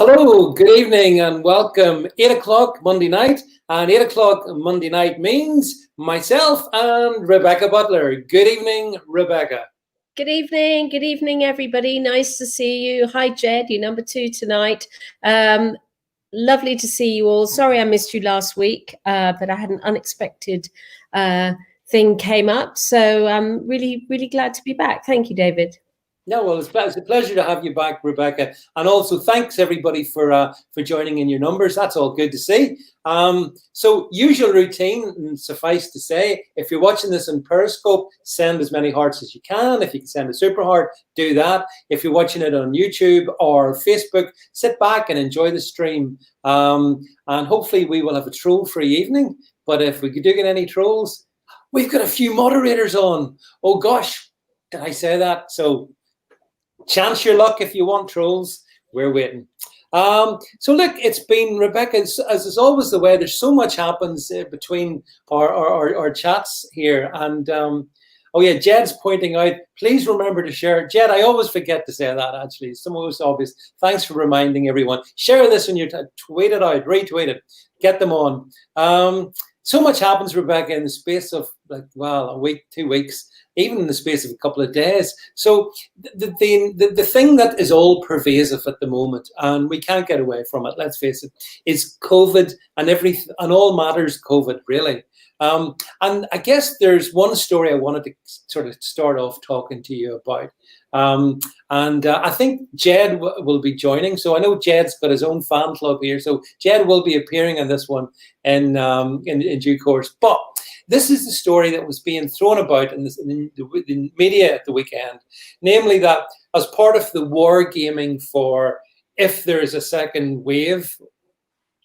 Hello, good evening and welcome. 8 o'clock Monday night, and 8 o'clock Monday night means myself and Rebecca Butler. Good evening, Rebecca. Good evening, everybody. Nice to see you. Hi, Jed, you're number 2 tonight. Lovely to see you all. Sorry I missed you last week, but I had an unexpected thing came up. So I'm really glad to be back. Thank you, David. No, well, it's a pleasure to have you back, Rebecca. And also thanks everybody for joining in your numbers. That's all good to see. So usual routine, suffice to say, if you're watching this on Periscope, send as many hearts as you can. If you can send a super heart, do that. If you're watching it on YouTube or Facebook, sit back and enjoy the stream. And hopefully we will have a troll-free evening. But if we do get any trolls, we've got a few moderators on. Oh gosh, did I say that? So chance your luck if you want trolls. We're waiting. So look, it's been, Rebecca, as is always the way, there's so much happens between our chats here. And oh yeah, Jed's pointing out, please remember to share. Jed, I always forget to say that actually. It's the most obvious. Thanks for reminding everyone. Share this when you tweet it out, retweet it, get them on. So much happens, Rebecca, in the space of a week, 2 weeks, even in the space of a couple of days. So the thing that is all pervasive at the moment, and we can't get away from it, let's face it, is COVID and all matters COVID, really. And I guess there's one story I wanted to sort of start off talking to you about. I think Jed will be joining. So I know Jed's got his own fan club here. So Jed will be appearing on this one in due course. But this is the story that was being thrown about in the media at the weekend, namely that as part of the wargaming for if there is a second wave,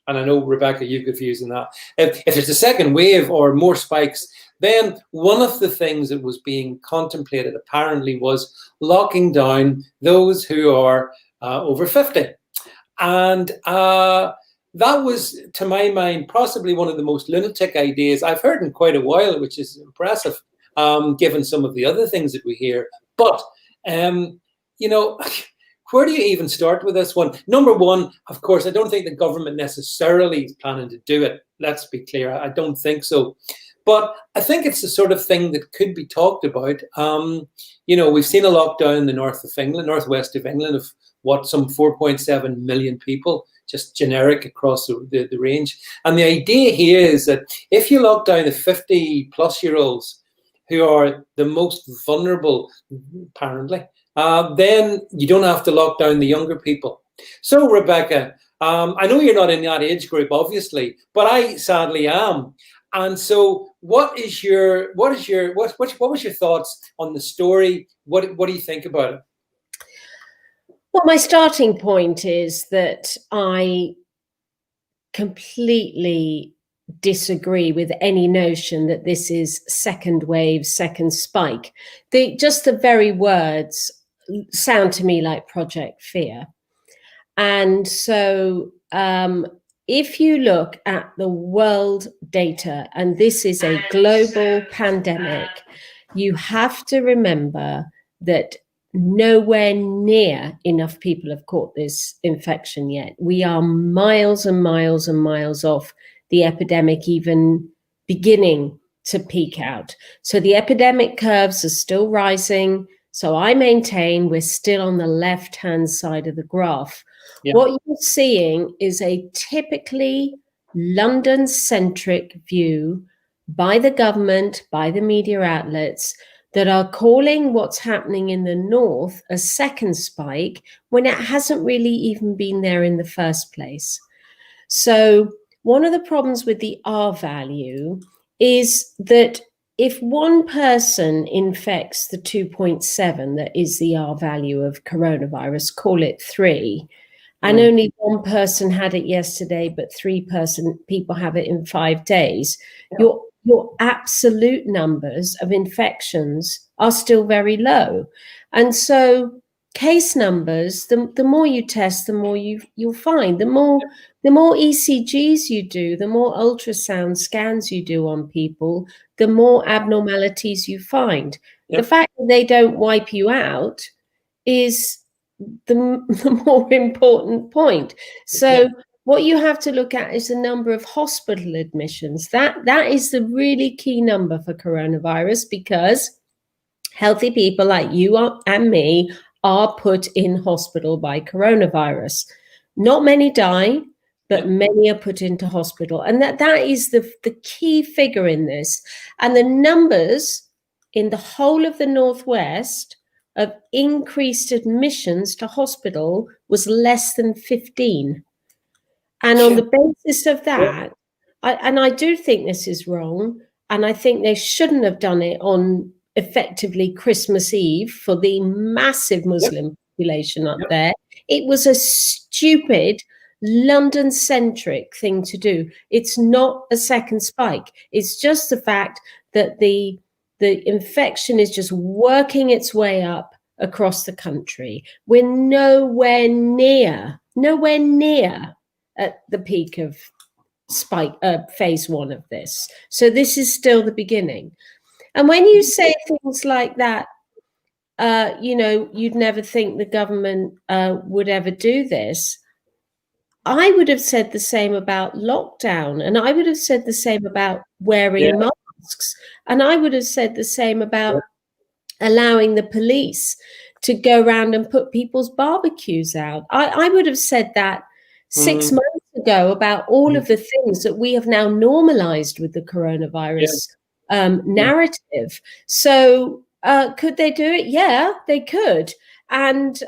and I know, Rebecca, you've got views on that, if there's a second wave or more spikes, then one of the things that was being contemplated apparently was locking down those who are over 50. And that was, to my mind, possibly one of the most lunatic ideas I've heard in quite a while, which is impressive, given some of the other things that we hear. But, where do you even start with this one? Number one, of course, I don't think the government necessarily is planning to do it. Let's be clear. I don't think so. But I think it's the sort of thing that could be talked about. We've seen a lockdown in the northwest of England of some 4.7 million people, just generic across the range. And the idea here is that if you lock down the 50-plus-year-olds who are the most vulnerable, apparently, then you don't have to lock down the younger people. So, Rebecca, I know you're not in that age group, obviously, but I sadly am. And so, what was your thoughts on the story? What do you think about it? Well, my starting point is that I completely disagree with any notion that this is second wave, second spike. Just the very words sound to me like Project Fear. And so if you look at the world data, and this is a global pandemic, you have to remember that nowhere near enough people have caught this infection yet. We are miles and miles and miles off the epidemic even beginning to peak out. So the epidemic curves are still rising. So I maintain we're still on the left-hand side of the graph. Yeah. What you're seeing is a typically London-centric view by the government, by the media outlets, that are calling what's happening in the north a second spike when it hasn't really even been there in the first place. So one of the problems with the R value is that if one person infects the 2.7, that is the R value of coronavirus, call it 3, and only one person had it yesterday, but 3 people have it in 5 days, your absolute numbers of infections are still very low. And so case numbers, the more you test, the more you'll find. The more ECGs you do, the more ultrasound scans you do on people, the more abnormalities you find. Yep. The fact that they don't wipe you out is the more important point. So what you have to look at is the number of hospital admissions. That is the really key number for coronavirus, because healthy people like you and me are put in hospital by coronavirus. Not many die, but many are put into hospital. And that is the key figure in this. And the numbers in the whole of the Northwest of increased admissions to hospital was less than 15. And on the basis of that, I do think this is wrong. And I think they shouldn't have done it on effectively Christmas Eve for the massive Muslim population up there. It was a stupid London-centric thing to do. It's not a second spike. It's just the fact that the infection is just working its way up across the country. We're nowhere near at the peak of phase 1 of this. So this is still the beginning. And when you say things like that, you'd never think the government would ever do this. I would have said the same about lockdown, and I would have said the same about wearing masks, and I would have said the same about allowing the police to go around and put people's barbecues out. I would have said that 6 months ago about all of the things that we have now normalized with the coronavirus narrative. So could they do it? Yeah, they could. And,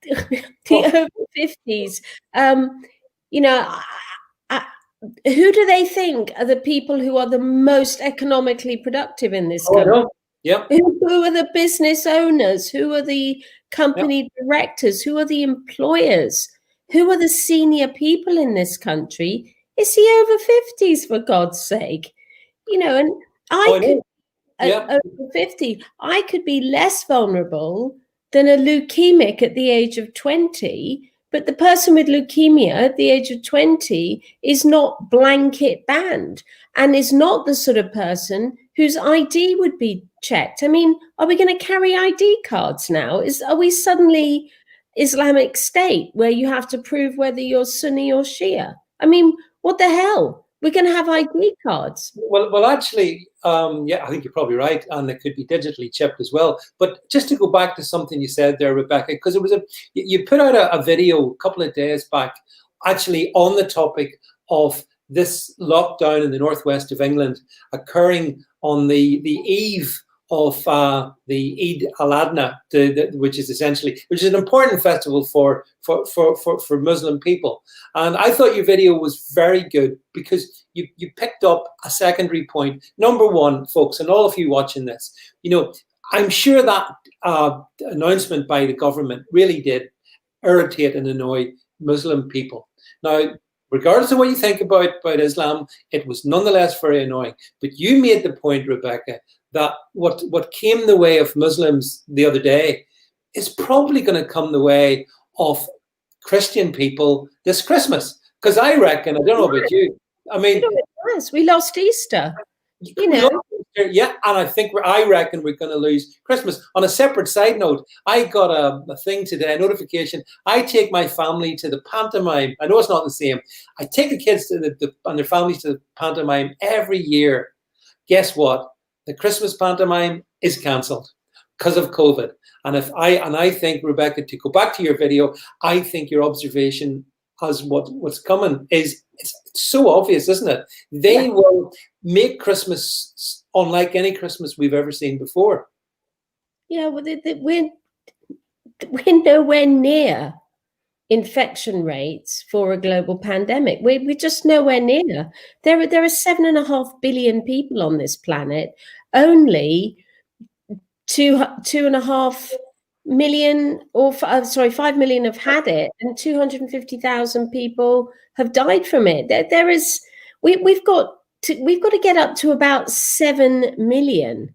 the over 50s, who do they think are the people who are the most economically productive in this country? Who are the business owners? Who are the company directors? Who are the employers? Who are the senior people in this country? It's the over 50s, for God's sake. And over 50, I could be less vulnerable than a leukemic at the age of 20, but the person with leukemia at the age of 20 is not blanket banned and is not the sort of person whose ID would be checked. I mean, are we going to carry ID cards now? Are we suddenly Islamic State, where you have to prove whether you're Sunni or Shia? I mean, what the hell? We're going to have ID cards. Well, actually, I think you're probably right, and it could be digitally chipped as well. But just to go back to something you said there, Rebecca, because you put out a video a couple of days back, actually on the topic of this lockdown in the northwest of England occurring on the eve of the Eid al-Adha, which is an important festival for Muslim people. And I thought your video was very good because you picked up a secondary point. Number one, folks, and all of you watching this, I'm sure that announcement by the government really did irritate and annoy Muslim people. Now, regardless of what you think about Islam, it was nonetheless very annoying. But you made the point, Rebecca, that what came the way of Muslims the other day is probably going to come the way of Christian people this Christmas. Because I reckon, I don't know about you, I mean, we lost Easter. Yeah, and I reckon we're going to lose Christmas. On a separate side note, I got a thing today, a notification. I take my family to the pantomime. I know it's not the same. I take the kids to and their families to the pantomime every year. Guess what? The Christmas pantomime is cancelled because of COVID. And I think, Rebecca, to go back to your video, I think your observation as what's coming it's so obvious, isn't it? They will make Christmas unlike any Christmas we've ever seen before. Yeah, well, we're nowhere near infection rates for a global pandemic. We're just nowhere near. There are 7.5 billion people on this planet. Only 2.5 million, 5 million have had it, and 250,000 people have died from it. We've got to get up to about 7 million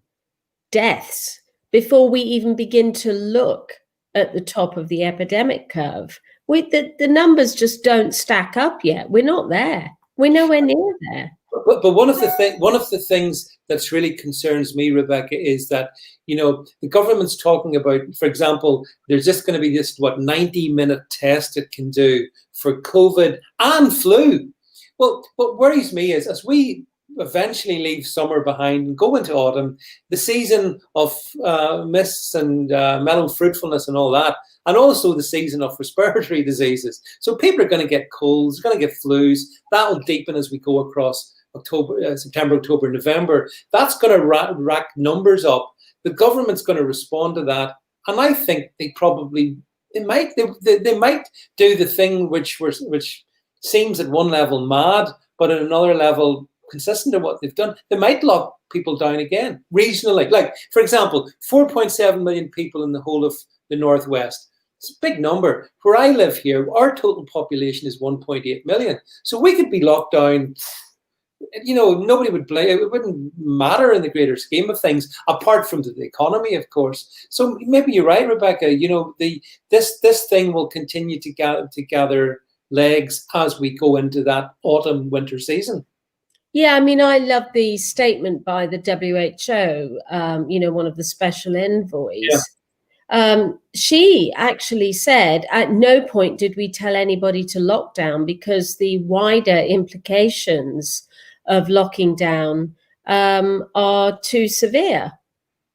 deaths before we even begin to look at the top of the epidemic curve. The numbers just don't stack up yet. We're not there. We're nowhere near there. but one of the things that's really concerns me, Rebecca, is that, you know, the government's talking about, for example, there's just going to be this 90-minute test it can do for COVID and flu. Well, what worries me is, as we eventually leave summer behind and go into autumn, the season of mists and mellow fruitfulness and all that, and also the season of respiratory diseases. So people are going to get colds, going to get flus. That will deepen as we go across September, October, November. That's going to rack numbers up. The government's going to respond to that, and I think they might do the thing which seems at one level mad, but at another level consistent with what they've done. They might lock people down again regionally. Like, for example, 4.7 million people in the whole of the Northwest. It's a big number. Where I live here, our total population is 1.8 million. So we could be locked down. You know, nobody would blame. It wouldn't matter in the greater scheme of things, apart from the economy, of course. So maybe you're right, Rebecca. You know, this thing will continue to gather legs as we go into that autumn winter season. Yeah, I mean, I love the statement by the WHO. You know, one of the special envoys. Yeah. She actually said, at no point did we tell anybody to lock down, because the wider implications of locking down are too severe.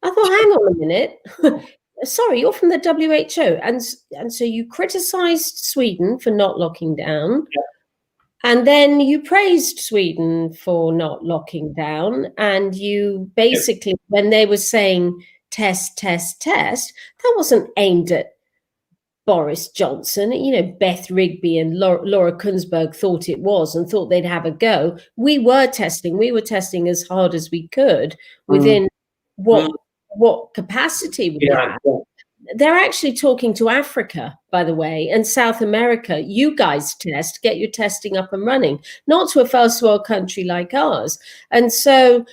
I thought, hang on a minute. Sorry, you're from the WHO. And so you criticized Sweden for not locking down. Yeah. And then you praised Sweden for not locking down. And you basically, when they were saying test, test, test, that wasn't aimed at Boris Johnson. You know, Beth Rigby and Laura Kunsberg thought it was, and thought they'd have a go. We were testing as hard as we could within what capacity we had. They're actually talking to Africa, by the way, and South America. You guys test, get your testing up and running, not to a first world country like ours. And so,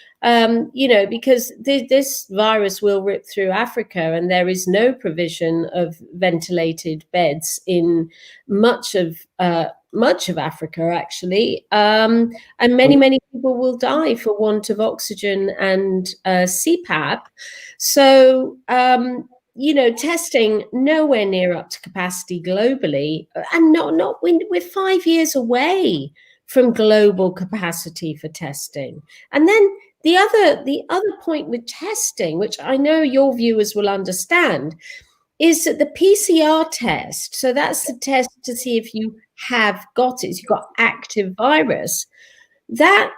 you know, because this virus will rip through Africa, and there is no provision of ventilated beds in much of Africa, actually. And many people will die for want of oxygen and CPAP. So, you know, testing nowhere near up to capacity globally, and we're 5 years away from global capacity for testing. And then the other point with testing, which I know your viewers will understand, is that the PCR test, so that's the test to see if you have got it, you've got active virus, that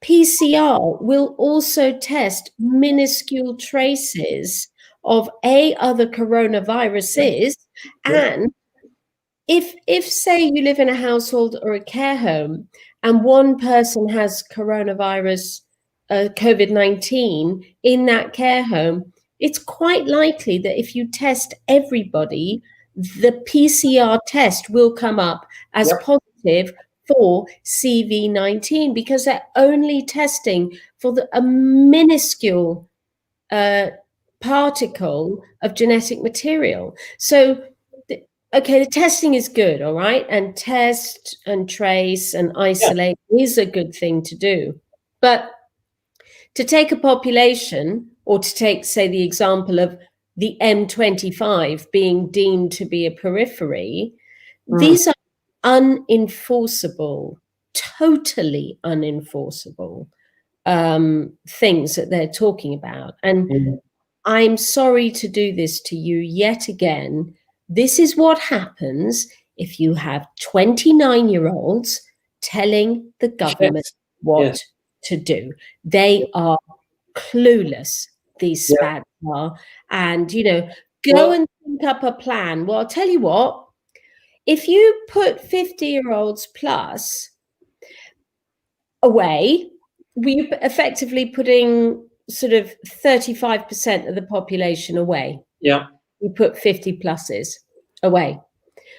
PCR will also test minuscule traces of other coronaviruses. And if say you live in a household or a care home and one person has coronavirus, COVID-19 in that care home, it's quite likely that if you test everybody, the PCR test will come up as positive for CV-19, because they're only testing for a minuscule particle of genetic material. So, okay, the testing is good, all right? And test and trace and isolate is a good thing to do. But to take a population, or to take, say, the example of the M25 being deemed to be a periphery, these are unenforceable, totally unenforceable things that they're talking about. And I'm sorry to do this to you yet again. This is what happens if you have 29-year-olds telling the government what to do. They are clueless, these SPADs are. And, you know, go and think up a plan. Well, I'll tell you what, if you put 50-year-olds plus away, we're effectively putting sort of 35% of the population away. Yeah. We put 50 pluses away.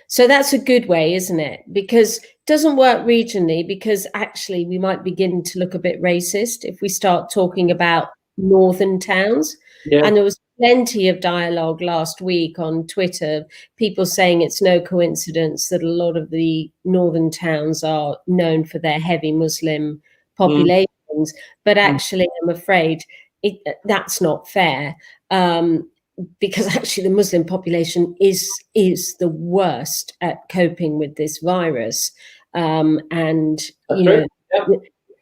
So that's a good way, isn't it? Because it doesn't work regionally, because actually we might begin to look a bit racist if we start talking about northern towns. Yeah. And there was plenty of dialogue last week on Twitter, people saying it's no coincidence that a lot of the northern towns are known for their heavy Muslim populations. But actually, I'm afraid that's not fair, because actually the Muslim population is the worst at coping with this virus. And, you know,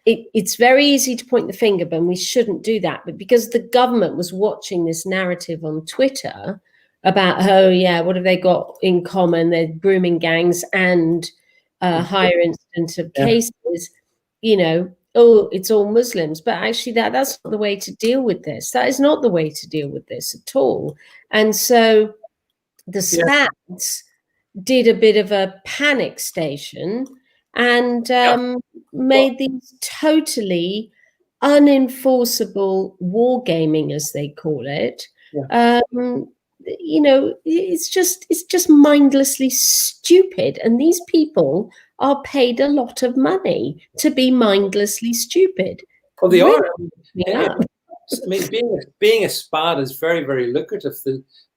it's very easy to point the finger, but we shouldn't do that. But because the government was watching this narrative on Twitter about, oh yeah, what have they got in common? They're grooming gangs and higher incidence of cases, you know, oh, it's all Muslims. But actually that's not the way to deal with this. That is not the way to deal with this at all. And so the Spats did a bit of a panic station and made these totally unenforceable wargaming, as they call it. You know, it's just mindlessly stupid. And these people are paid a lot of money to be mindlessly stupid. Well, they are. I mean, being a SPAD is very, very lucrative.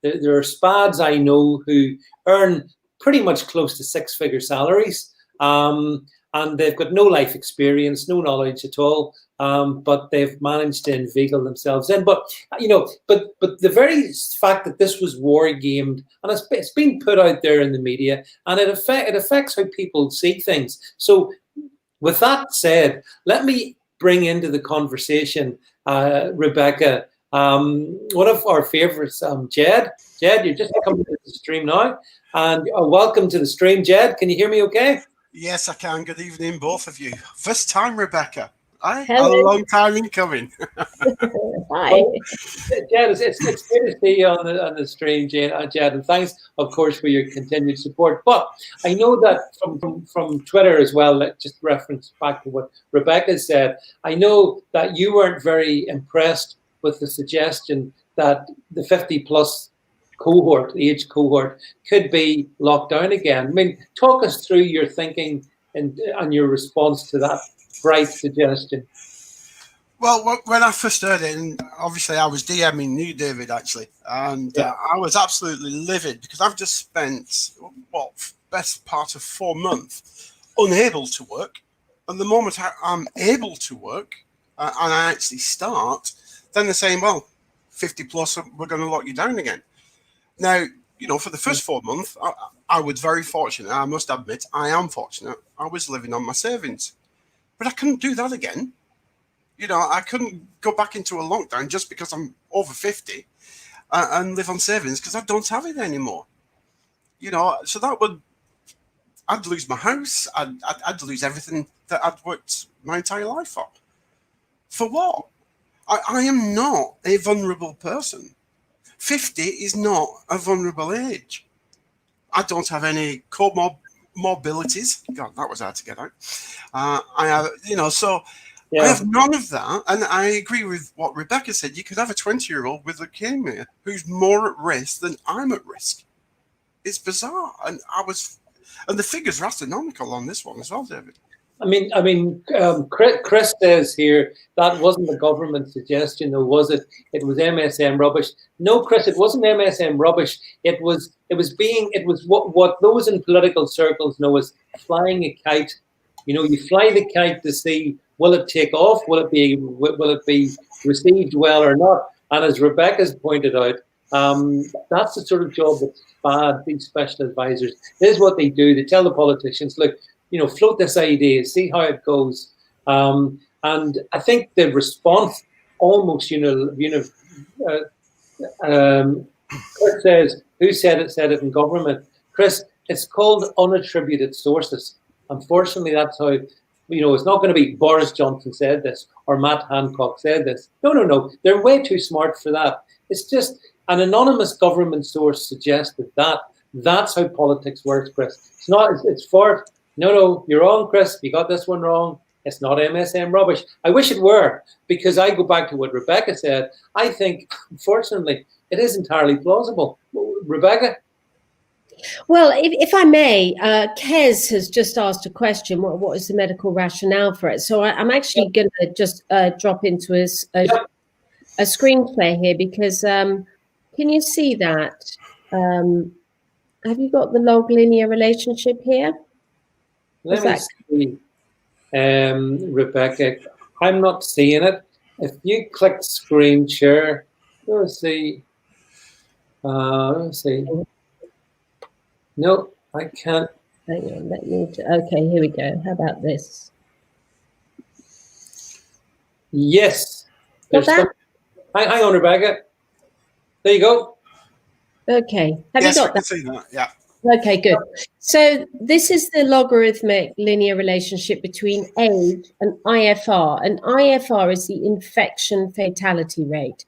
There are SPADs I know who earn pretty much close to six-figure salaries, and they've got no life experience, no knowledge at all, but they've managed to inveigle themselves in. But you know, but the very fact that this was war gamed, and it's been put out there in the media, and it affects how people see things. So, with that said, let me bring into the conversation, Rebecca, one of our favorites, Jed. Jed, you're just coming to the stream now, and welcome to the stream, Jed. Can you hear me okay? Yes, I can. Good evening, both of you. First time, Rebecca. A long time in coming. Hi. Well, Jed, it's good to see you on the stream, Jed, and thanks, of course, for your continued support. But I know that from Twitter as well, just reference back to what Rebecca said, I know that you weren't very impressed with the suggestion that the 50-plus age cohort could be locked down again. I mean, talk us through your thinking and your response to that bright suggestion. Well, when I first heard it, and obviously I was DMing you, David, actually, and I was absolutely livid because I've just spent, best part of 4 months unable to work. And the moment I'm able to work and I actually start, then they're saying, well, 50 plus, we're going to lock you down again. Now, you know, for the first 4 months, I was very fortunate. I must admit, I am fortunate. I was living on my savings. But I couldn't do that again. You know, I couldn't go back into a lockdown just because I'm over 50 and live on savings because I don't have it anymore. You know, so I'd lose my house. I'd lose everything that I'd worked my entire life for. For what? I am not a vulnerable person. 50 is not a vulnerable age. I don't have any comorbidities. God, that was hard to get out. I have, you know, so I have none of that. And I agree with what Rebecca said. You could have a 20-year-old with leukemia who's more at risk than I'm at risk. It's bizarre. And the figures are astronomical on this one as well, David. I mean, Chris says here that wasn't the government suggestion, though, was it? It was MSM rubbish. No, Chris, it wasn't MSM rubbish. It was what those in political circles know as flying a kite. You know, you fly the kite to see, will it take off? Will it be received well or not? And as Rebecca's pointed out, that's the sort of job that's bad. These special advisors, this is what they do. They tell the politicians, look, you know, float this idea, see how it goes. And I think the response almost, Chris says, who said it in government? Chris, it's called unattributed sources. Unfortunately, that's how, you know, it's not going to be Boris Johnson said this or Matt Hancock said this. No. They're way too smart for that. It's just an anonymous government source suggested that. That's how politics works, Chris. It's not, it's for... No, you're wrong, Chris. You got this one wrong. It's not MSM rubbish. I wish it were, because I go back to what Rebecca said. I think, unfortunately, it is entirely plausible. Rebecca? Well, if I may, Kez has just asked a question. What is the medical rationale for it? So I'm actually going to just drop into a screenplay here because can you see that? Have you got the log linear relationship here? Let me see. Rebecca. I'm not seeing it. If you click screen share, let's see. Let's see. No, I can't. Hang on, okay, here we go. How about this? Yes. Got that? Hang on, Rebecca. There you go. Okay. Have you got that? See that? Yeah. Okay, good. So this is the logarithmic linear relationship between age and IFR. And IFR is the infection fatality rate.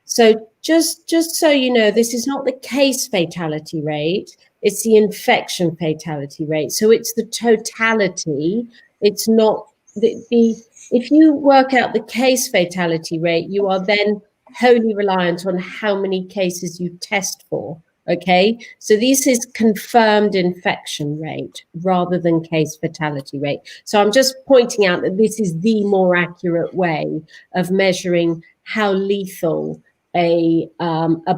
So just so you know, this is not the case fatality rate, it's the infection fatality rate. So it's the totality. It's not if you work out the case fatality rate, you are then wholly reliant on how many cases you test for. Okay, so this is confirmed infection rate rather than case fatality rate. So I'm just pointing out that this is the more accurate way of measuring how lethal a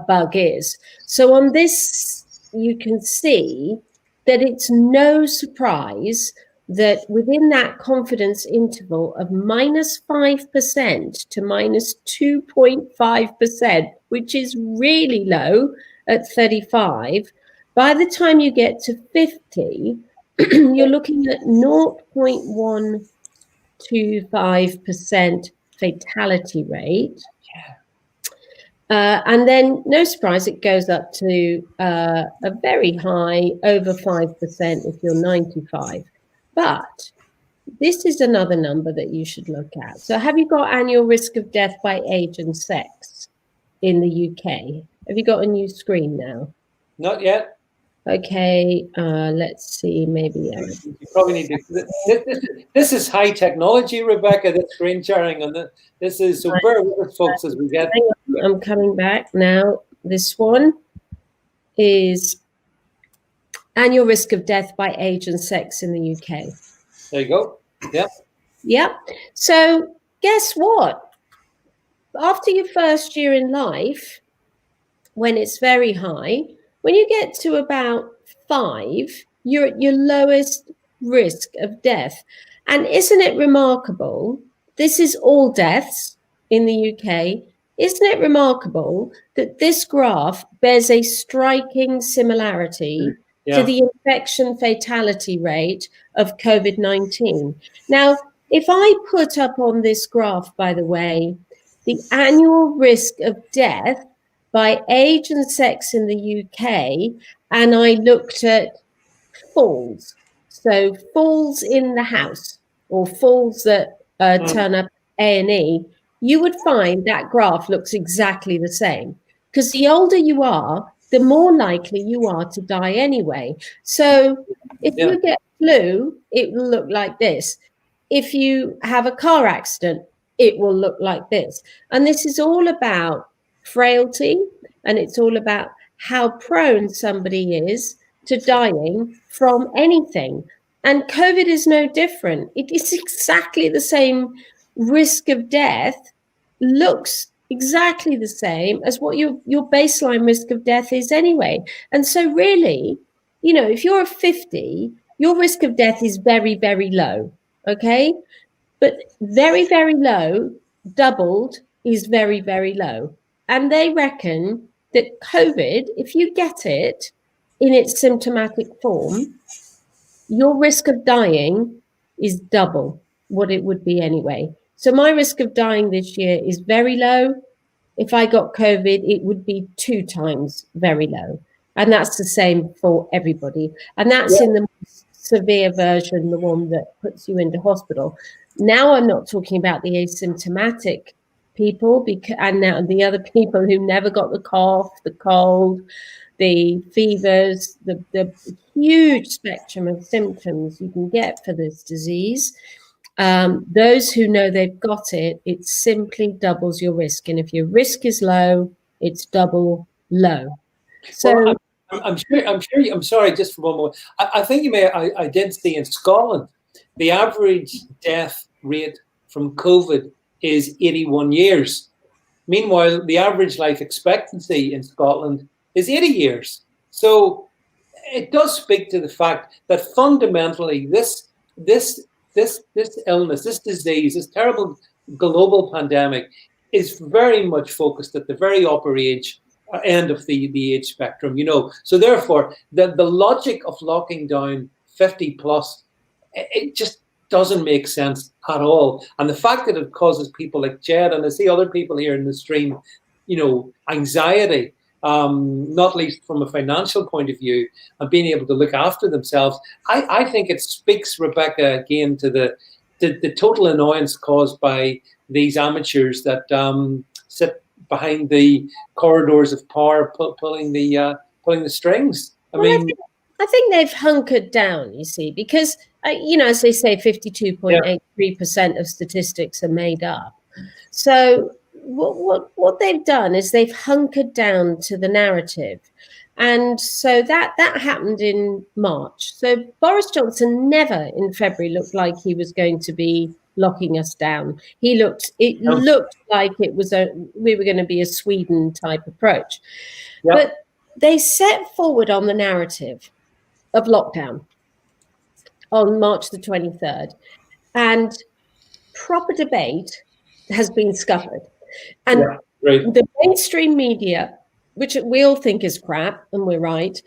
bug is. So on this, you can see that it's no surprise that within that confidence interval of -5% to -2.5%, which is really low at 35, by the time you get to 50, you're looking at 0.125% fatality rate. And then, no surprise, it goes up to a very high, over 5% if you're 95. But this is another number that you should look at. So have you got annual risk of death by age and sex in the UK? Have you got a new screen now? Not yet. Okay, let's see, maybe. You probably need to. This is high technology, Rebecca, the screen sharing. This is, so bear with us, folks, as we get. I'm coming back now. This one is annual risk of death by age and sex in the UK. There you go. Yeah. Yeah. So guess what? After your first year in life, when it's very high, when you get to about 5, you're at your lowest risk of death. And isn't it remarkable? This is all deaths in the UK. Isn't it remarkable that this graph bears a striking similarity to the infection fatality rate of COVID-19? Now, if I put up on this graph, by the way, the annual risk of death by age and sex in the UK, and I looked at falls. So falls in the house or falls that turn up A&E, you would find that graph looks exactly the same. Because the older you are, the more likely you are to die anyway. So if you get flu, it will look like this. If you have a car accident, it will look like this. And this is all about frailty, and it's all about how prone somebody is to dying from anything. And COVID is no different. It is exactly the same risk of death, looks exactly the same as what your baseline risk of death is anyway. And so really, you know, if you're 50, your risk of death is very, very low, okay? But very, very low, doubled, is very, very low. And they reckon that COVID, if you get it in its symptomatic form, your risk of dying is double what it would be anyway. So my risk of dying this year is very low. If I got COVID, it would be 2 times very low. And that's the same for everybody. And that's in the most severe version, the one that puts you into hospital. Now I'm not talking about the asymptomatic people, and now the other people who never got the cough, the cold, the fevers, the huge spectrum of symptoms you can get for this disease. Those who know they've got it, it simply doubles your risk. And if your risk is low, it's double low. So well, I'm sorry, just for one more. I think I did see in Scotland, the average death rate from COVID is 81 years. Meanwhile, the average life expectancy in Scotland is 80 years. So it does speak to the fact that fundamentally this this illness, this disease, this terrible global pandemic is very much focused at the very upper age end of the age spectrum, So therefore, the logic of locking down 50 plus, it just doesn't make sense at all. And the fact that it causes people like Jed, and I see other people here in the stream, anxiety, not least from a financial point of view, and being able to look after themselves. I think it speaks, Rebecca, again to the total annoyance caused by these amateurs that sit behind the corridors of power, pulling the strings. I think they've hunkered down, you see, because, as they say, 52.83% of statistics are made up. So what they've done is they've hunkered down to the narrative. And so that happened in March. So Boris Johnson never in February looked like he was going to be locking us down. It looked like we were going to be a Sweden type approach. Yep. But they set forward on the narrative of lockdown on March the 23rd, and proper debate has been scuppered. And the mainstream media, which we all think is crap, and we're right,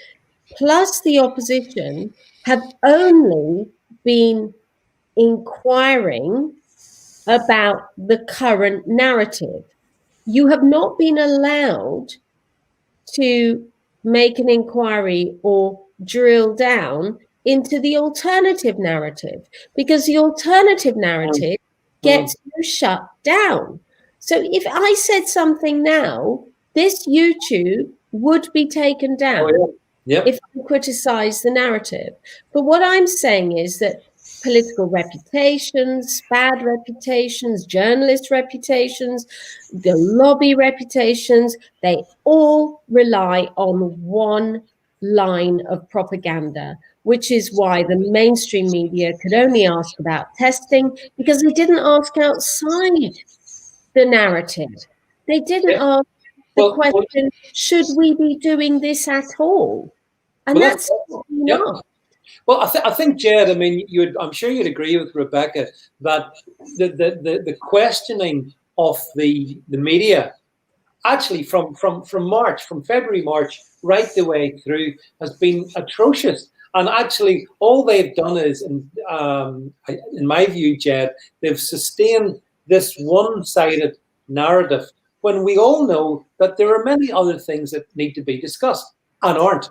plus the opposition have only been inquiring about the current narrative. You have not been allowed to make an inquiry or drill down into the alternative narrative, because the alternative narrative gets you shut down. So if I said something now, this YouTube would be taken down if I criticize the narrative. But what I'm saying is that political reputations, bad reputations, journalist reputations, the lobby reputations, they all rely on one line of propaganda, which is why the mainstream media could only ask about testing, because they didn't ask outside the narrative. They didn't ask the question, should we be doing this at all? And that's not. Well, I think, Jed, I'm sure you'd agree with Rebecca that the questioning of the media, actually from February, March, right the way through, has been atrocious. And actually, all they've done is, in my view, Jed, they've sustained this one-sided narrative when we all know that there are many other things that need to be discussed and aren't.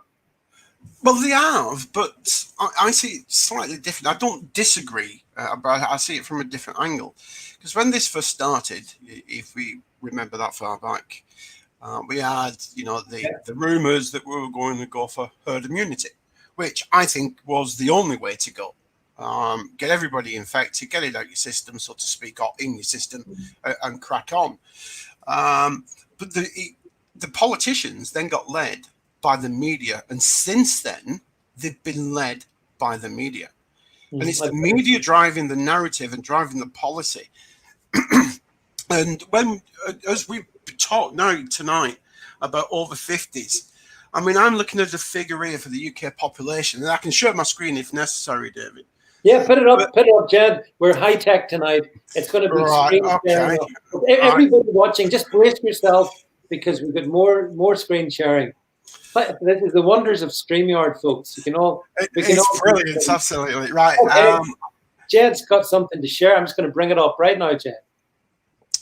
Well, they have, but I see it slightly different. I don't disagree, but I see it from a different angle. Because when this first started, if we remember that far back, we had, the rumours that we were going to go for herd immunity, which I think was the only way to go. Get everybody infected, get it out your system, so to speak, or in your system, and crack on. But the politicians then got led by the media, and since then they've been led by the media, and it's the media driving the narrative and driving the policy. And when, as we talk now tonight about over 50s, I'm looking at the figure here for the UK population, and I can share my screen if necessary, David. Yeah, put it up, Jed. We're high tech tonight. It's going to be screen sharing. Everybody watching, just brace yourself, because we've got more screen sharing. But this is the wonders of StreamYard, folks. It's brilliant. It's absolutely right. Okay. Jed's got something to share. I'm just going to bring it up right now, Jed.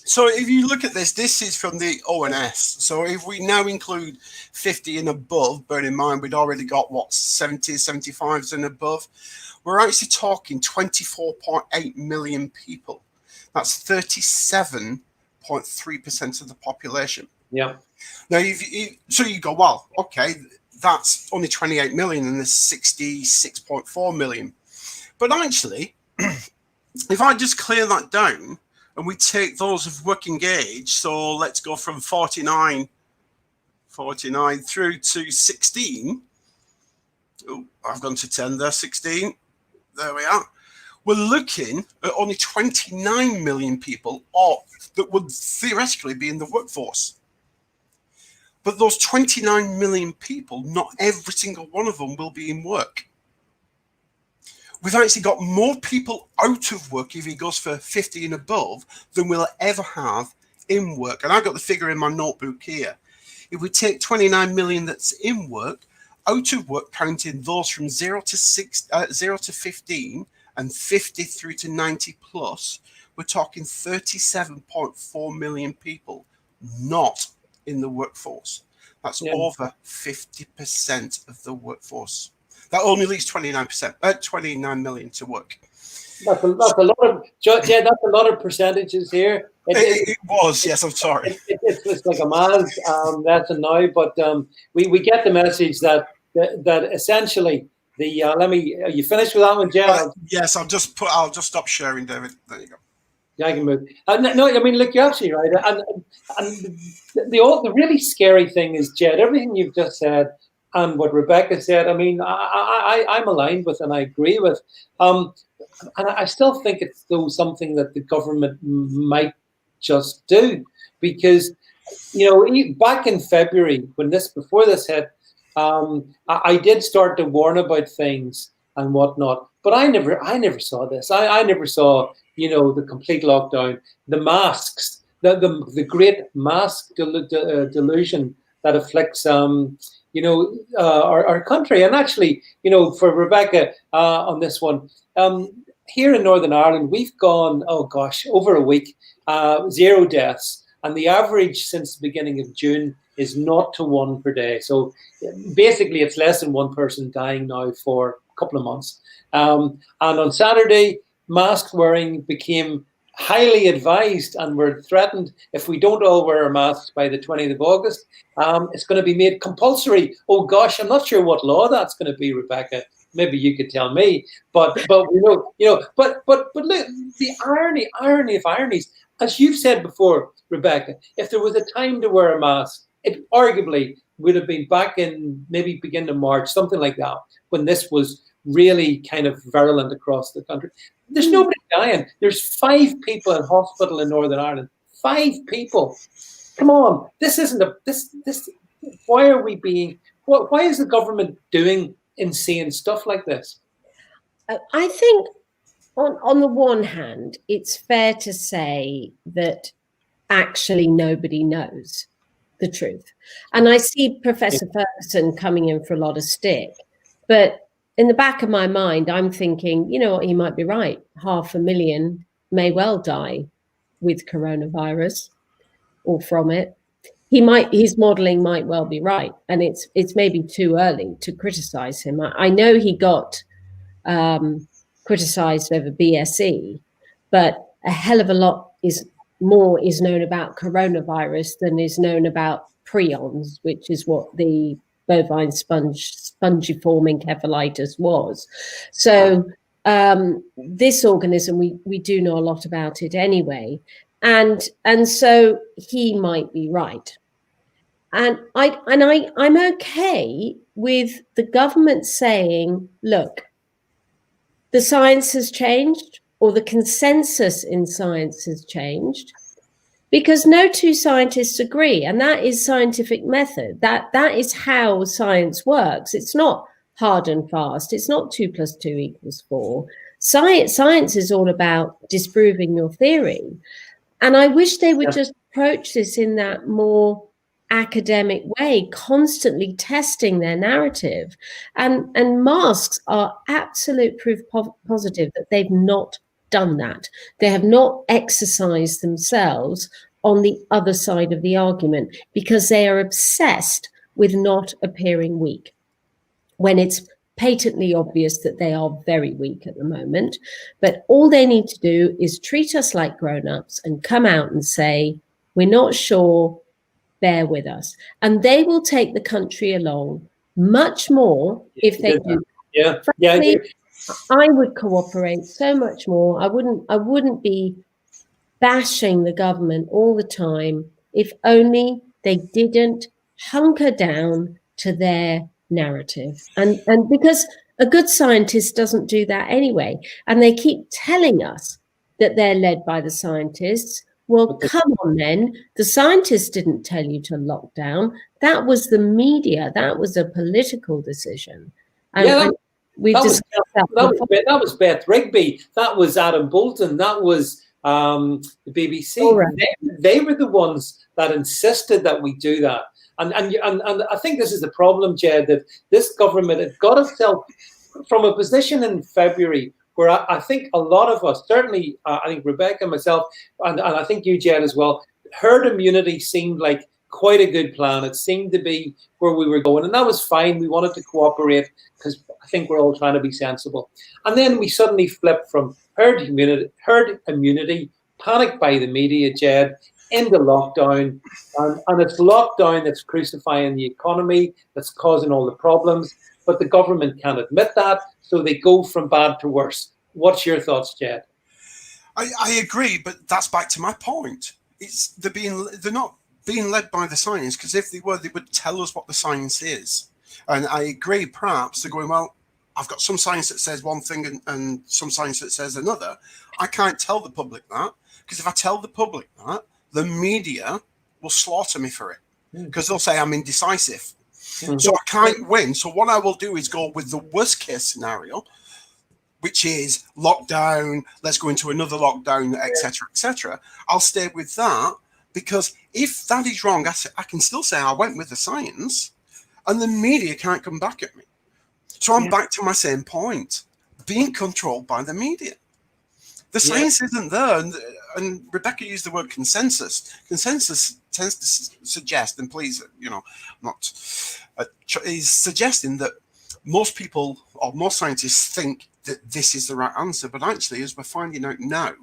So if you look at this is from the ONS. So if we now include 50 and above, bear in mind we'd already got, 70, 75s and above, we're actually talking 24.8 million people. That's 37.3% of the population. Yeah. Now, so you go, well, okay, that's only 28 million and there's 66.4 million. But actually, if I just clear that down and we take those of working age, so let's go from 49 through to 16. Oh, I've gone to 10 there, 16. There we are. We're looking at only 29 million people that would theoretically be in the workforce. But those 29 million people, not every single one of them will be in work. we've actually got more people out of work if he goes for 50 and above than we'll ever have in work. And I've got the figure in my notebook here. If we take 29 million that's in work, out of work, counting those from 0 to 15 and 50 through to 90 plus, we're talking 37.4 million people not in the workforce. That's over 50% of the workforce. That only leaves 29 million to work. That's a lot of, Jed, that's a lot of percentages here. It was, yes, I'm sorry. It's like a man's lesson now, but we get the message that essentially the are you finished with that one, Jed? Yes, I'll just stop sharing, David. There you go. Yeah, I can move. No, I mean, look, you're absolutely right. And the really scary thing is, Jed, everything you've just said and what Rebecca said, I mean, I'm aligned with and I agree with. And I still think it's though something that the government might just do, because, you know, back in February before this hit, I did start to warn about things and whatnot, but I never saw this. I never saw, you know, the complete lockdown, the masks, the great mask delusion that afflicts, you know, our country. And actually, you know, for Rebecca on this one, here in Northern Ireland, we've gone, oh gosh, over a week, 0 deaths. And the average since the beginning of June is 0 to 1 per day. So basically, it's less than one person dying now for a couple of months. And on Saturday, mask wearing became highly advised, and we're threatened if we don't all wear our masks by the 20th of August. It's going to be made compulsory. Oh gosh, I'm not sure what law that's going to be, Rebecca. Maybe you could tell me. But you know. But look, the irony of ironies, as you've said before, Rebecca. If there was a time to wear a mask, it arguably would have been back in maybe beginning of March, something like that, when this was really kind of virulent across the country. There's nobody dying. There's 5 people in hospital in Northern Ireland. 5 people. Come on. This isn't this. Why are we being? Why is the government doing insane stuff like this? I think on the one hand, it's fair to say that actually nobody knows the truth. And I see Professor Ferguson coming in for a lot of stick, but in the back of my mind, I'm thinking, you know what, he might be right. 500,000 may well die with coronavirus or from it. His modeling might well be right. And it's maybe too early to criticize him. I know he got criticized over BSE, but a hell of a lot more is known about coronavirus than is known about prions, which is what the bovine spongiform encephalitis was. So this organism, we do know a lot about it anyway. And so he might be right. And I'm okay with the government saying, look, the science has changed, or the consensus in science has changed, because no 2 scientists agree. And that is scientific method. That is how science works. It's not hard and fast. It's not 2 + 2 = 4. Science is all about disproving your theory. And I wish they would just approach this in that more academic way, constantly testing their narrative. And masks are absolute proof positive that they've not done that. They have not exercised themselves on the other side of the argument, because they are obsessed with not appearing weak, when it's patently obvious that they are very weak at the moment. But all they need to do is treat us like grown-ups and come out and say, we're not sure, bear with us. And they will take the country along much more if they do. Yeah. Frankly, I would cooperate so much more. I wouldn't be bashing the government all the time if only they didn't hunker down to their narrative. And because a good scientist doesn't do that anyway. And they keep telling us that they're led by the scientists. Well, come on then. The scientists didn't tell you to lock down. That was the media. That was a political decision. We've discussed that before. That was Beth Rigby. That was Adam Bolton. That was the BBC. Right. They were the ones that insisted that we do that. And I think this is the problem, Jed, that this government had got itself from a position in February where I think a lot of us, certainly I think Rebecca, myself, and I think you, Jed, as well, herd immunity seemed like quite a good plan. It seemed to be where we were going, and that was fine. We wanted to cooperate because I think we're all trying to be sensible. And then we suddenly flipped from herd immunity, panicked by the media, Jed, into lockdown. And it's lockdown that's crucifying the economy, that's causing all the problems. But the government can't admit that, so they go from bad to worse. What's your thoughts, Jed? I agree, but that's back to my point. They're not being led by the science, because if they were, they would tell us what the science is. And I agree, perhaps they're going, well, I've got some science that says one thing and some science that says another. I can't tell the public that, because if I tell the public that, the media will slaughter me for it, because they'll say I'm indecisive. So I can't win. So what I will do is go with the worst case scenario, which is lockdown, let's go into another lockdown, etc., etc. I'll stay with that, because if that is wrong, I can still say I went with the science, and the media can't come back at me. So I'm back to my same point, being controlled by the media. The science isn't there. And Rebecca used the word consensus. Consensus tends to suggest, and please, is suggesting that most people or most scientists think that this is the right answer. But actually, as we're finding out now,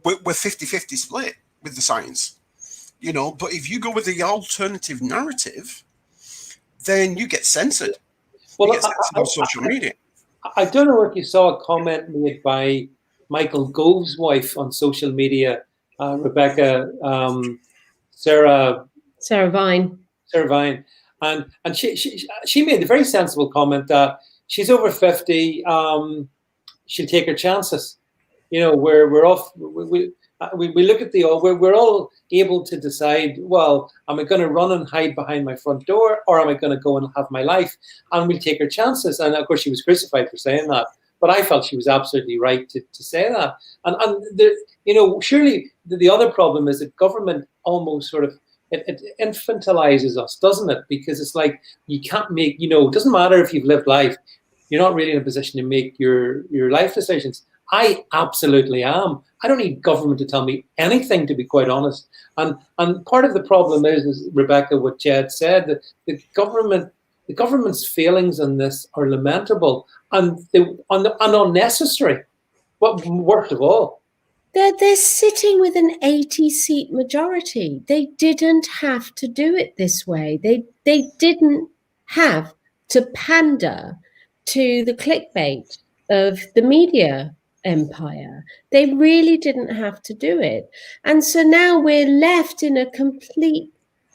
we're 50-50 split with the science. But if you go with the alternative narrative, then you get censored. Well, you get censored on social media. I don't know if you saw a comment made by Michael Gove's wife on social media, Rebecca, Sarah Vine, and she made a very sensible comment that she's over 50. She'll take her chances. We're off. We look at we're all able to decide, well, am I going to run and hide behind my front door, or am I going to go and have my life? And we'll take our chances. And of course, she was crucified for saying that. But I felt she was absolutely right to say that. And surely the other problem is that government almost sort of, it infantilizes us, doesn't it? Because it's like, you can't make, it doesn't matter if you've lived life, you're not really in a position to make your life decisions. I absolutely am. I don't need government to tell me anything, to be quite honest. And part of the problem is Rebecca, what Jed said, that the government's failings on this are lamentable and unnecessary. But worst of all, they're sitting with an 80-seat majority. They didn't have to do it this way. They didn't have to pander to the clickbait of the media empire. They really didn't have to do it. And so now we're left in a complete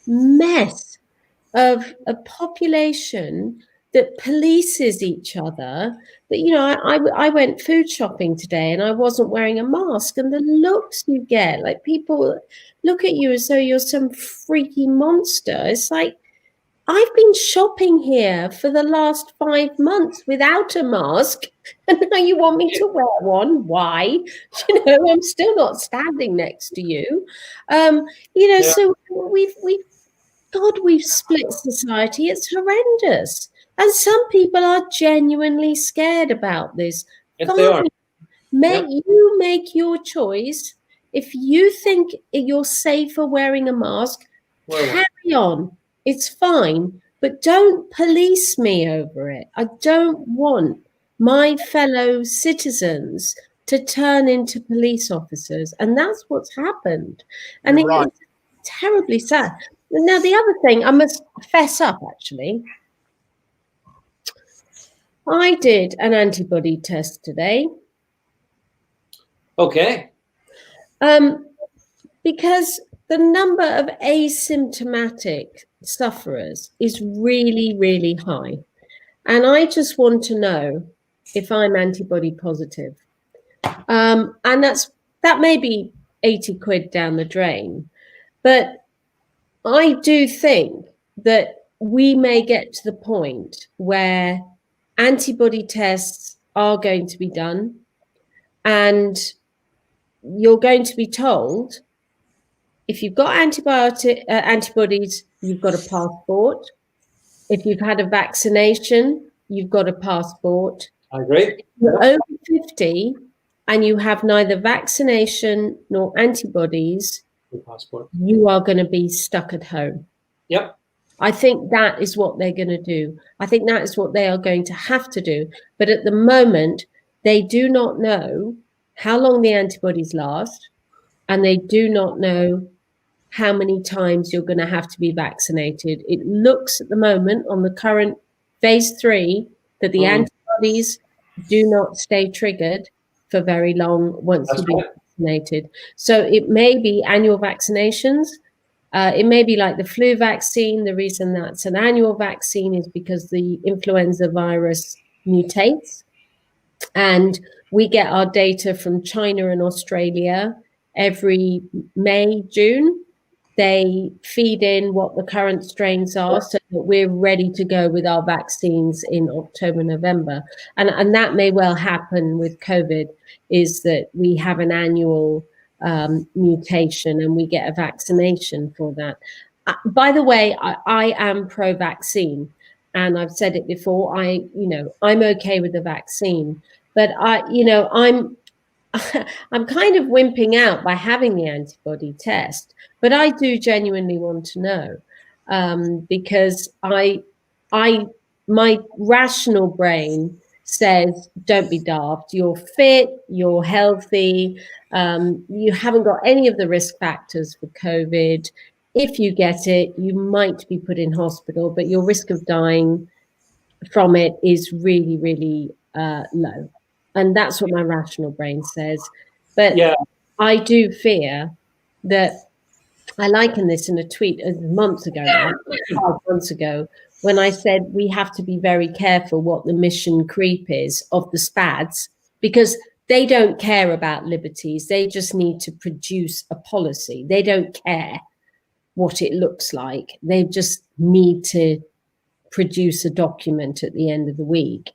mess of a population that polices each other. That, I went food shopping today and I wasn't wearing a mask, and the looks you get, like people look at you as though you're some freaky monster. It's like, I've been shopping here for the last 5 months without a mask, and now you want me to wear one? Why? I'm still not standing next to you. So we've split society. It's horrendous. And some people are genuinely scared about this. Yes, they are. You make your choice. If you think you're safer wearing a mask, carry on. It's fine, but don't police me over it. I don't want my fellow citizens to turn into police officers. And that's what's happened. And it's terribly sad. Now, the other thing, I must fess up, actually. I did an antibody test today. Okay. Because the number of asymptomatic sufferers is really, really high. And I just want to know if I'm antibody positive. And that may be 80 quid down the drain. But I do think that we may get to the point where antibody tests are going to be done, and you're going to be told if you've got antibodies, you've got a passport. If you've had a vaccination, you've got a passport. I agree. If you're over 50 and you have neither vaccination nor antibodies, passport, you are going to be stuck at home. Yep. I think that is what they're going to do. I think that is what they are going to have to do. But at the moment, they do not know how long the antibodies last, and they do not know how many times you're going to have to be vaccinated. It looks at the moment on the current phase 3 that the antibodies do not stay triggered for very long once you've been vaccinated. So it may be annual vaccinations. It may be like the flu vaccine. The reason that's an annual vaccine is because the influenza virus mutates. And we get our data from China and Australia every May, June. They feed in what the current strains are so that we're ready to go with our vaccines in October, November. And that may well happen with COVID, is that we have an annual mutation and we get a vaccination for that. By the way, I am pro-vaccine, and I've said it before. I'm okay with the vaccine, but I'm kind of wimping out by having the antibody test, but I do genuinely want to know, because my rational brain says, don't be daft. You're fit, you're healthy, you haven't got any of the risk factors for COVID. If you get it, you might be put in hospital, but your risk of dying from it is really, really low. And that's what my rational brain says. But yeah, I do fear that, I likened this in a tweet months ago, 5 months ago, when I said we have to be very careful what the mission creep is of the SPADs, because they don't care about liberties. They just need to produce a policy. They don't care what it looks like. They just need to produce a document at the end of the week.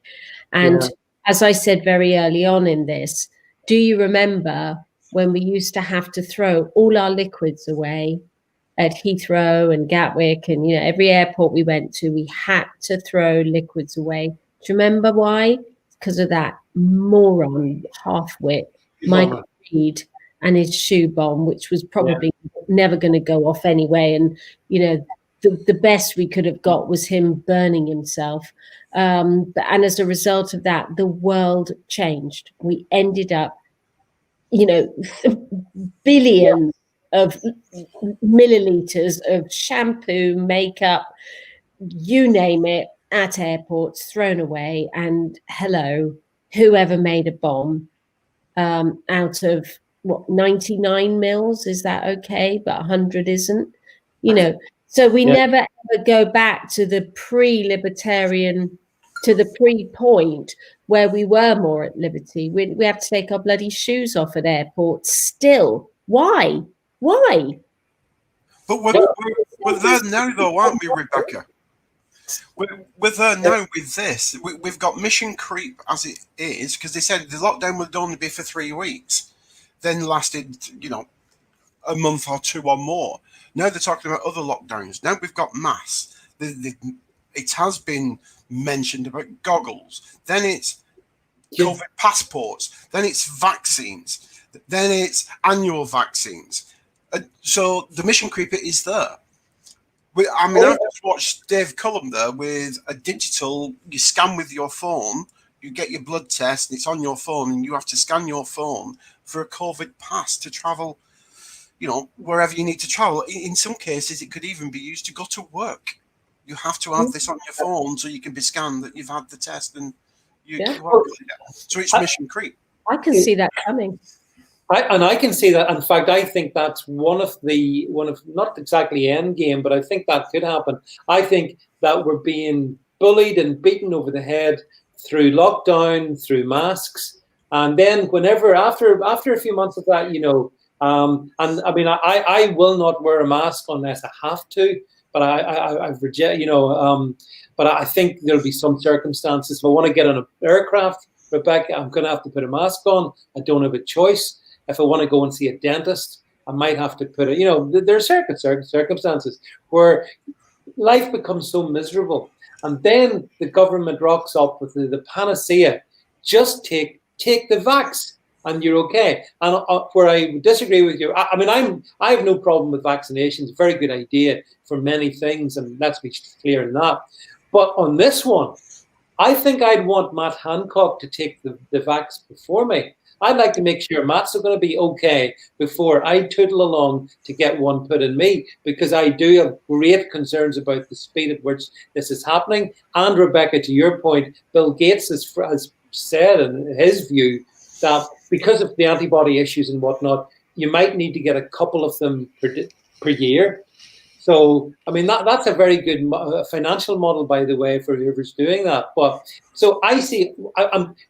And as I said very early on in this, do you remember when we used to have to throw all our liquids away at Heathrow and Gatwick and every airport we went to? We had to throw liquids away. Do you remember why? Because of that moron half-wit Michael Reed and his shoe bomb, which was probably never going to go off anyway. And the best we could have got was him burning himself. And as a result of that, the world changed. We ended up, billions of milliliters of shampoo, makeup, you name it, at airports thrown away. And hello, whoever made a bomb out of 99 mils, is that okay? But 100 isn't, So we never ever go back to the pre-libertarian, to the pre-point where we were more at liberty. We have to take our bloody shoes off at airports still. Why? Why? But we're there now, though, aren't we, Rebecca? We're there now with this. We've got mission creep as it is, because they said the lockdown would only be for 3 weeks, then lasted, a month or 2 or more. Now they're talking about other lockdowns. Now we've got masks. It has been mentioned about goggles. Then it's COVID passports. Then it's vaccines. Then it's annual vaccines. So the mission creep is there. I just watched Dave Cullum there with a digital, you scan with your phone, you get your blood test, and it's on your phone, and you have to scan your phone for a COVID pass to travel, wherever you need to travel. In some cases, it could even be used to go to work. You have to have this on your phone so you can be scanned that you've had the test, and so it's mission creep. I can see that coming. I can see that. In fact, I think that's one of not exactly end game, but I think that could happen. I think that we're being bullied and beaten over the head through lockdown, through masks, and then after a few months of that, and I mean, I will not wear a mask unless I have to. I've rejected, but I think there'll be some circumstances. If I want to get on an aircraft, Rebecca, I'm going to have to put a mask on. I don't have a choice. If I want to go and see a dentist, I might have to put it. There are certain circumstances where life becomes so miserable, and then the government rocks up with the panacea: just take the vax, and you're okay. And where I disagree with you, I have no problem with vaccinations. Very good idea for many things, and let's be clear in that. But on this one, I think I'd want Matt Hancock to take the vax before me. I'd like to make sure Matt's going to be okay before I tootle along to get one put in me, because I do have great concerns about the speed at which this is happening. And Rebecca, to your point, Bill Gates has said in his view that because of the antibody issues and whatnot, you might need to get a couple of them per year. So, I mean, that's a very good financial model, by the way, for whoever's doing that. But so I see,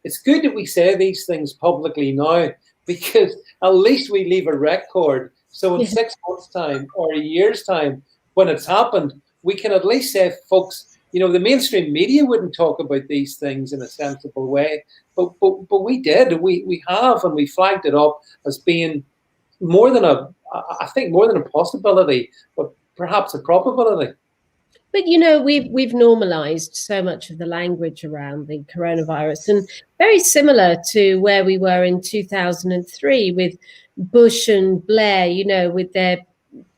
it's good that we say these things publicly now, because at least we leave a record. So in 6 months' time or a year's time, when it's happened, we can at least say, folks, the mainstream media wouldn't talk about these things in a sensible way, but we did. We have, and we flagged it up as being more than a possibility, but perhaps a probability. But we've normalized so much of the language around the coronavirus, and very similar to where we were in 2003 with Bush and Blair, with their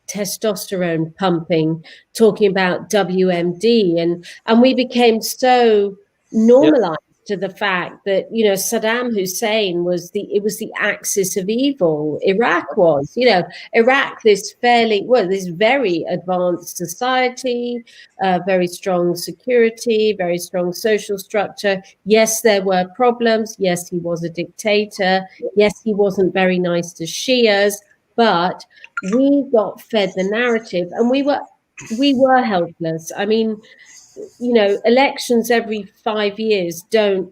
testosterone pumping, talking about WMD, and we became so normalized to the fact that Saddam Hussein was the axis of evil. Iraq was, Iraq, this very advanced society, very strong security, very strong social structure. Yes, there were problems. Yes, he was a dictator. Yes, he wasn't very nice to Shias, but we got fed the narrative, and we were helpless. I mean, elections every 5 years don't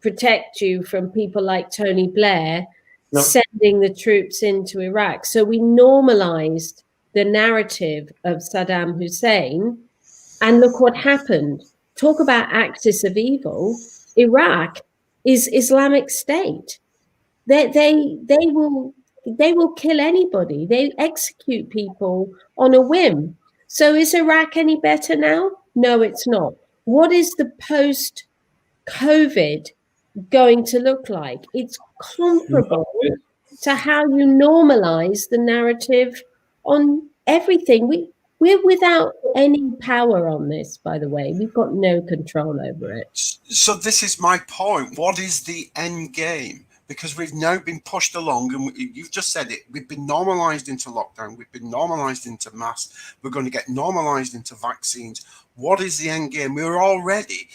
protect you from people like Tony Blair sending the troops into Iraq. So we normalized the narrative of Saddam Hussein, and look what happened. Talk about axis of evil. Iraq is Islamic State. They will kill anybody. They execute people on a whim. So is Iraq any better now? No, it's not. What is the post-COVID going to look like? It's comparable to how you normalize the narrative on everything. We're without any power on this, by the way. We've got no control over it. So this is my point. What is the end game? Because we've now been pushed along, and you've just said it, we've been normalized into lockdown, we've been normalized into masks, we're going to get normalized into vaccines. What is the end game? We're already,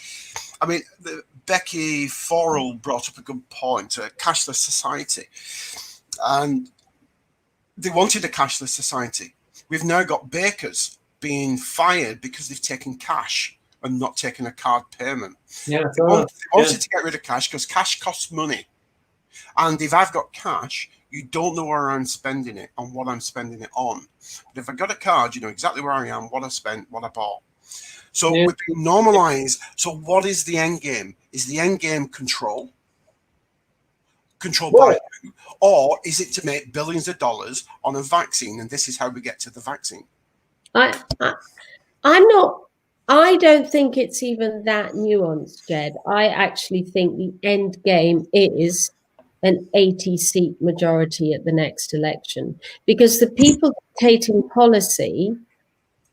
Becky Forrell brought up a good point, a cashless society. And they wanted a cashless society. We've now got bakers being fired because they've taken cash and not taken a card payment. Yeah, they wanted to get rid of cash because cash costs money. And if I've got cash, you don't know where I'm spending it and what I'm spending it on. But if I got a card, you know exactly where I am, what I spent, what I bought. So we've been normalized. So what is the end game? Is the end game control? Control by who? Or is it to make billions of dollars on a vaccine? And this is how we get to the vaccine. I don't think it's even that nuanced, Jed. I actually think the end game is an 80-seat majority at the next election, because the people dictating policy,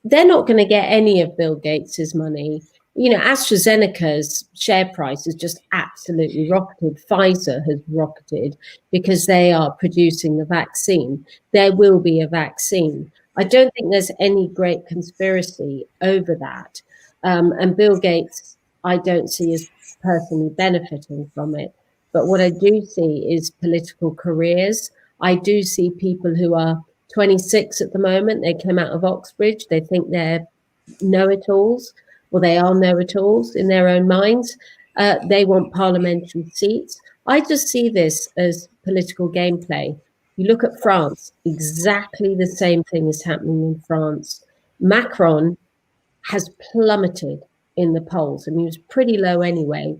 they're not going to get any of Bill Gates's money. AstraZeneca's share price has just absolutely rocketed. Pfizer has rocketed because they are producing the vaccine. There will be a vaccine. I don't think there's any great conspiracy over that. And Bill Gates, I don't see as personally benefiting from it. But what I do see is political careers. I do see people who are 26 at the moment. They came out of Oxbridge. They think they're know-it-alls, or they are know-it-alls in their own minds. They want parliamentary seats. I just see this as political gameplay. You look at France, exactly the same thing is happening in France. Macron has plummeted in the polls. I mean, he was pretty low anyway.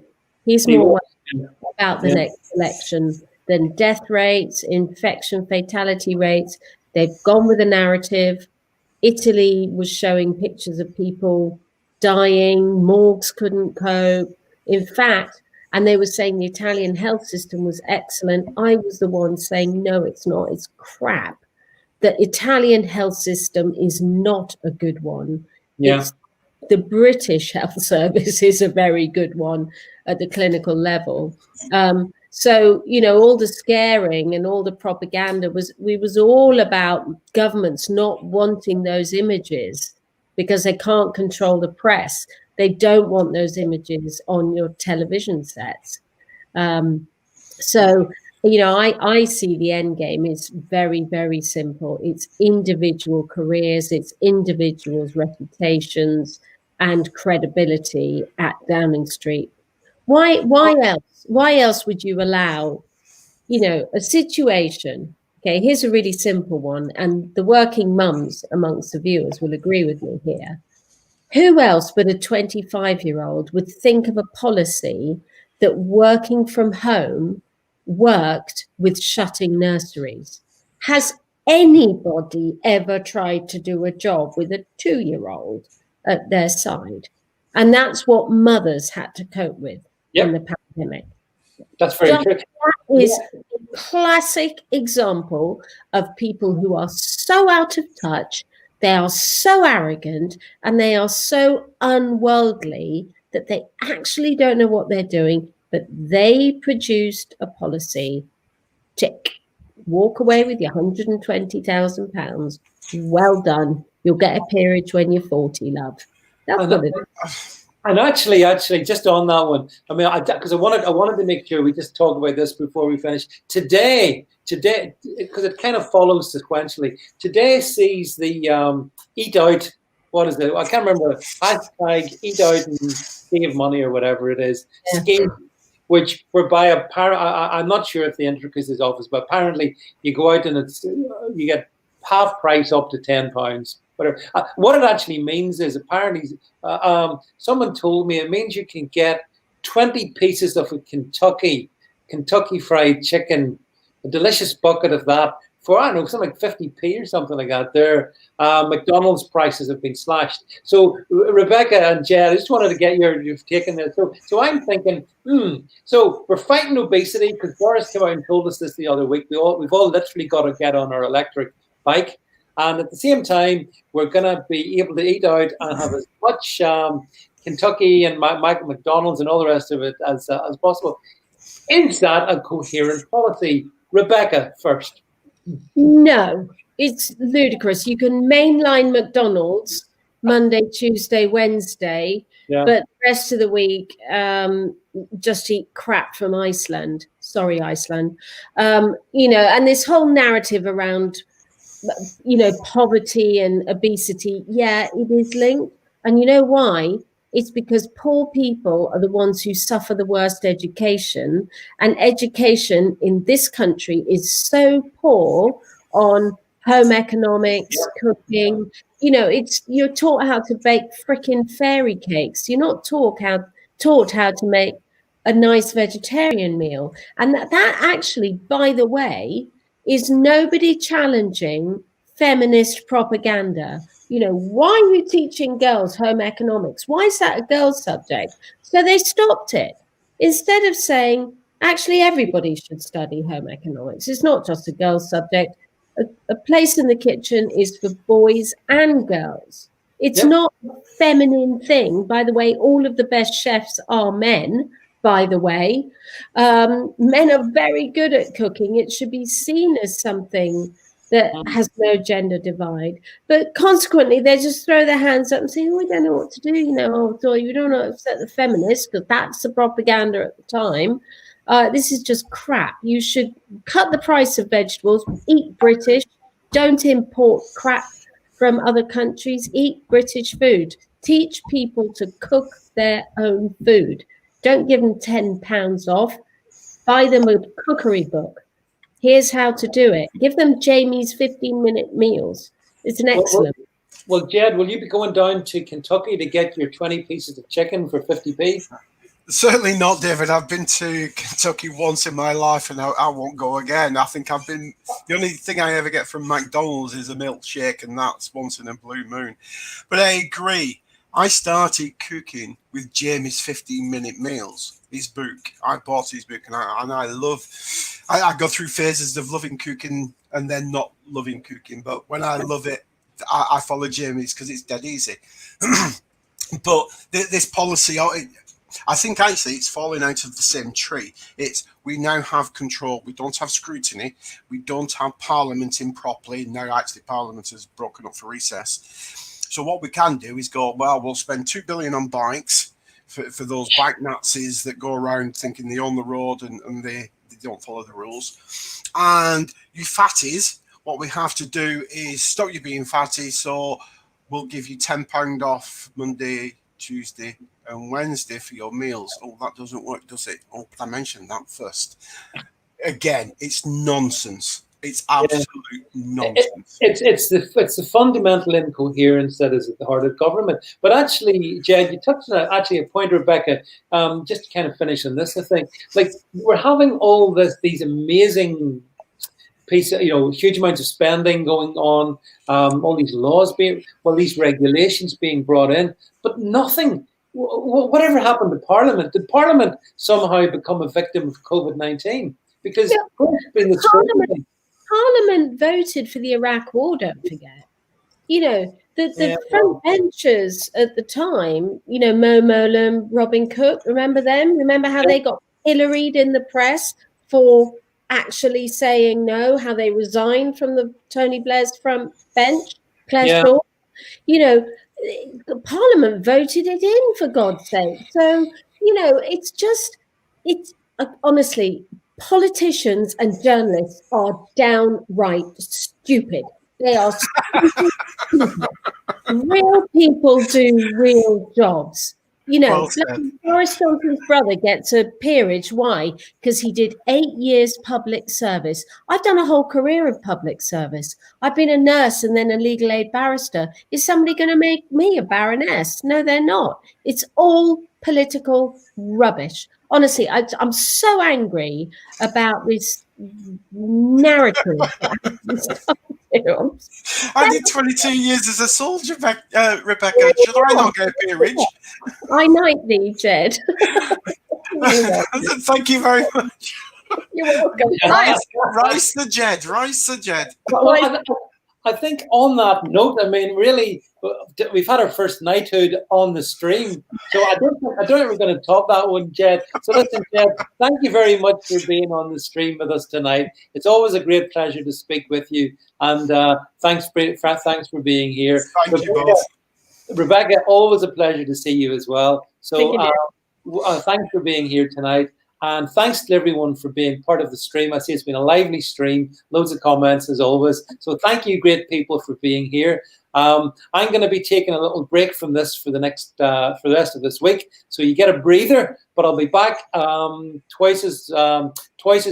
He's more worried about the next election than death rates, infection fatality rates. They've gone with a narrative. Italy was showing pictures of people dying, morgues couldn't cope. In fact, and they were saying the Italian health system was excellent. I was the one saying, no, it's not, it's crap. The Italian health system is not a good one. It's the British health service is a very good one at the clinical level. So, you know, all the scaring and all the propaganda was all about governments not wanting those images because they can't control the press. They don't want those images on your television sets. So, you know, I see the end game is very, very simple. It's individual careers, it's individuals' reputations and credibility at Downing Street. Why else? Why else would you allow, you know, a situation? Okay, here's a really simple one, and the working mums amongst the viewers will agree with me here. Who else but a 25-year-old would think of a policy that working from home worked with shutting nurseries? Has anybody ever tried to do a job with a 2-year-old at their side? And that's what mothers had to cope with in the pandemic. That's very true. That is a classic example of people who are so out of touch, they are so arrogant, and they are so unworldly that they actually don't know what they're doing, but they produced a policy. Tick. Walk away with your £120,000. Well done. You'll get a peerage when you're 40, love. That's what it is. And actually, just on that one, I mean, because I wanted to make sure we just talk about this before we finish. Today, because it kind of follows sequentially. Today sees the Eat Out. What is it? I can't remember. Hashtag Eat Out and Save Money or whatever it is. Scheme, which whereby I'm not sure if the intricacies of this, but apparently you go out and you get half price up to £10. Whatever. What it actually means is apparently someone told me it means you can get 20 pieces of a Kentucky fried chicken, a delicious bucket of that for, I don't know, something like 50p or something like that. Their McDonald's prices have been slashed. So Rebecca and Jed, I just wanted to get you've taken this. So I'm thinking, so we're fighting obesity because Boris came out and told us this the other week. We've all literally got to get on our electric bike. And at the same time, we're going to be able to eat out and have as much Kentucky and McDonald's and all the rest of it as possible. Is that a coherent policy? Rebecca, first. No, it's ludicrous. You can mainline McDonald's Monday, Tuesday, Wednesday, but the rest of the week, just eat crap from Iceland. Sorry, Iceland. You know, and this whole narrative around, you know, poverty and obesity, it is linked. And you know why? It's because poor people are the ones who suffer the worst education, and education in this country is so poor on home economics, cooking. You know, you're taught how to bake frickin' fairy cakes. You're not taught how to make a nice vegetarian meal. And that actually, by the way, is nobody challenging feminist propaganda. You know, why are you teaching girls home economics? Why is that a girls' subject? So they stopped it. Instead of saying, actually, everybody should study home economics. It's not just a girls' subject. A place in the kitchen is for boys and girls. It's not a feminine thing. By the way, all of the best chefs are men. By the way, men are very good at cooking. It should be seen as something that has no gender divide. But consequently, they just throw their hands up and say, we don't know what to do. You know, so you don't know upset the feminists because that's the propaganda at the time. This is just crap. You should cut the price of vegetables, eat British, don't import crap from other countries, eat British food, teach people to cook their own food. Don't give them £10 off. Buy them a cookery book. Here's how to do it. Give them Jamie's 15-minute meals. It's an excellent. Well, Jed, will you be going down to Kentucky to get your 20 pieces of chicken for 50p? Certainly not, David. I've been to Kentucky once in my life, and I won't go again. I think the only thing I ever get from McDonald's is a milkshake, and that's once in a blue moon. But I agree. I started cooking with Jamie's 15-minute meals, his book. I bought his book, and I go through phases of loving cooking and then not loving cooking. But when I love it, I follow Jamie's because it's dead easy. But this policy, I think actually it's falling out of the same tree. We now have control. We don't have scrutiny. We don't have Parliament in properly. Now actually Parliament has broken up for recess. So what we can do is go, well, we'll spend $2 billion on bikes for those bike Nazis that go around thinking they own the road and they don't follow the rules. And you fatties, what we have to do is stop you being fatty. So we'll give you £10 off Monday, Tuesday and Wednesday for your meals. Oh, that doesn't work, does it? Oh, I mentioned that first. Again, it's nonsense. It's absolute nonsense. It's the fundamental incoherence that is at the heart of government. But actually, Jed, you touched on a point, Rebecca. Just to kind of finish on this, I think, like we're having all these amazing huge amounts of spending going on, all these laws these regulations being brought in, but nothing. Whatever happened to Parliament? Did Parliament somehow become a victim of COVID-19? Because Parliament voted for the Iraq War, don't forget. The front benchers at the time, Mo Molam, Robin Cook, remember them? Remember how they got pilloried in the press for actually saying no, how they resigned from the Tony Blair's front bench? Parliament voted it in, for God's sake. So, honestly, politicians and journalists are downright stupid. They are stupid people. Real people do real jobs. Boris Johnson's brother gets a peerage. Why? Because he did 8 years public service. I've done a whole career of public service. I've been a nurse and then a legal aid barrister. Is somebody going to make me a baroness? No, they're not. It's all political rubbish. Honestly, I'm so angry about this narrative. I did 22 years as a soldier, Rebecca. Should I not get a peerage? I knight thee, Jed. Thank you very much. You're welcome. Rise the Jed. Well, I think on that note, I mean, really, we've had our first knighthood on the stream, so I don't think we're going to top that one, Jed. So listen, Jed, thank you very much for being on the stream with us tonight. It's always a great pleasure to speak with you, and thanks for being here. Thank you both. Rebecca, always a pleasure to see you as well. So thanks for being here tonight. And thanks to everyone for being part of the stream. I see it's been a lively stream, loads of comments as always. So thank you, great people, for being here. I'm going to be taking a little break from this for the rest of this week. So you get a breather, but I'll be back twice as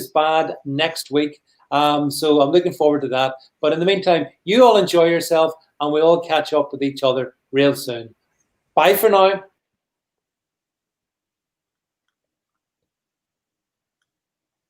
bad next week. So I'm looking forward to that. But in the meantime, you all enjoy yourself, and we'll all catch up with each other real soon. Bye for now.